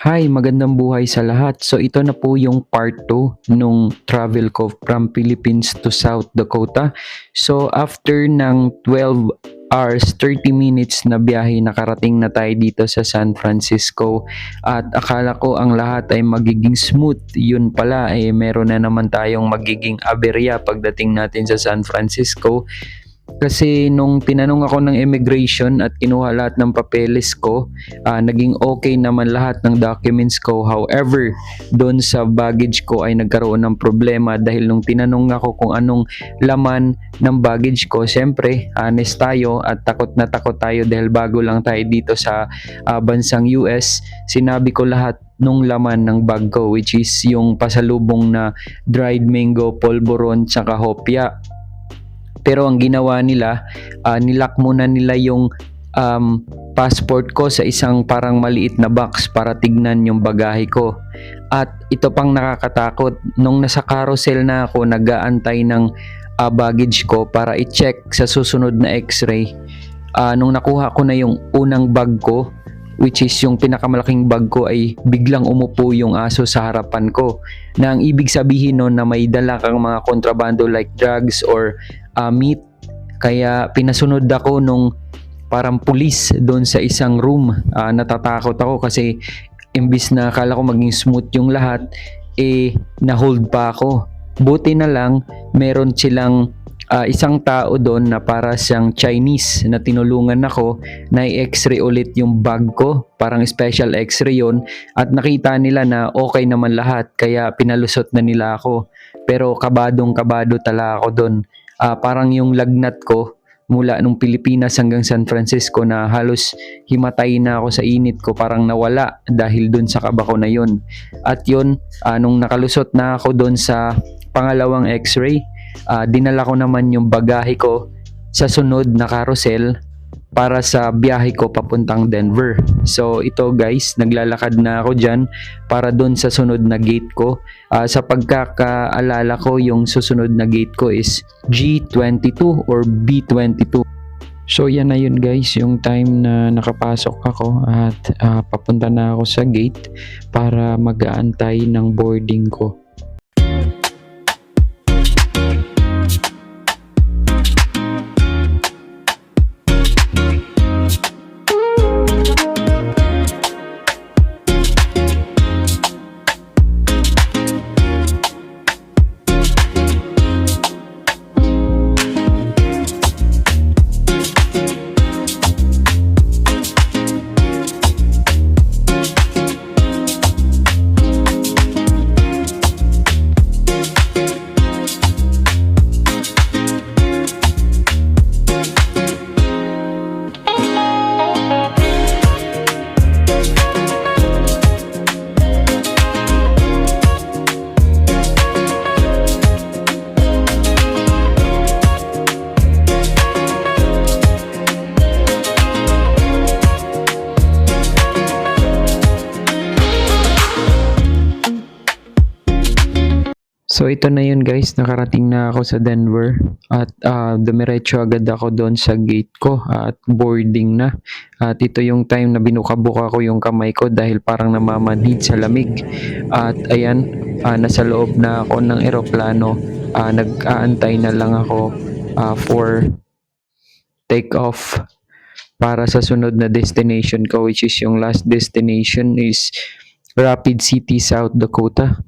Hi, magandang buhay sa lahat. So ito na po yung part 2 nung travel ko from Philippines to South Dakota. So after ng 12 hours 30 minutes na biyahe, nakarating na tayo dito sa San Francisco at akala ko ang lahat ay magiging smooth. Yun pala meron na naman tayong magiging aberya pagdating natin sa San Francisco. Kasi nung tinanong ako ng immigration at kinuha lahat ng papeles ko, naging okay naman lahat ng documents ko. However, doon sa baggage ko ay nagkaroon ng problema dahil nung tinanong ako kung anong laman ng baggage ko, syempre, honest tayo at takot na takot tayo dahil bago lang tayo dito sa bansang US. Sinabi ko lahat nung laman ng bag ko, which is yung pasalubong na dried mango, polvoron, tsaka hopya. Pero ang ginawa nila, nilock muna nila yung passport ko sa isang parang maliit na box para tignan yung bagahe ko. At ito pang nakakatakot, nung nasa carousel na ako, nag-aantay ng baggage ko para i-check sa susunod na x-ray. Nung nakuha ko na yung unang bag ko, which is yung pinakamalaking bag ko, ay biglang umupo yung aso sa harapan ko. Na ang ibig sabihin nun na may dala kang mga kontrabando like drugs or meat. Kaya pinasunod ako nung parang pulis doon sa isang room. Natatakot ako kasi imbis na akala ko maging smooth yung lahat, na-hold pa ako. Buti na lang, meron silang isang tao doon na para siyang Chinese na tinulungan ako na i-x-ray ulit yung bag ko. Parang special x-ray yun. At nakita nila na okay naman lahat kaya pinalusot na nila ako. Pero kabadong kabado talaga ako doon. Parang yung lagnat ko mula nung Pilipinas hanggang San Francisco na halos himatay na ako sa init ko, parang nawala dahil dun sa kaba ko na yun. At yun, nung nakalusot na ako doon sa pangalawang x-ray, dinala ko naman yung bagahe ko sa sunod na carousel para sa biyahe ko papuntang Denver. So ito guys, naglalakad na ako dyan para doon sa sunod na gate ko. Sa pagkakaalala ko, yung susunod na gate ko is G22 or B22. So yan na yun guys, yung time na nakapasok ako at papunta na ako sa gate para mag-aantay ng boarding ko. So ito na yun guys, nakarating na ako sa Denver at dumiretso agad ako doon sa gate ko at boarding na. At ito yung time na binuka-buka ko yung kamay ko dahil parang namamanhid sa lamig. At ayan, nasa loob na ako ng eroplano. Nag-aantay na lang ako for take off para sa sunod na destination ko, which is yung last destination is Rapid City, South Dakota.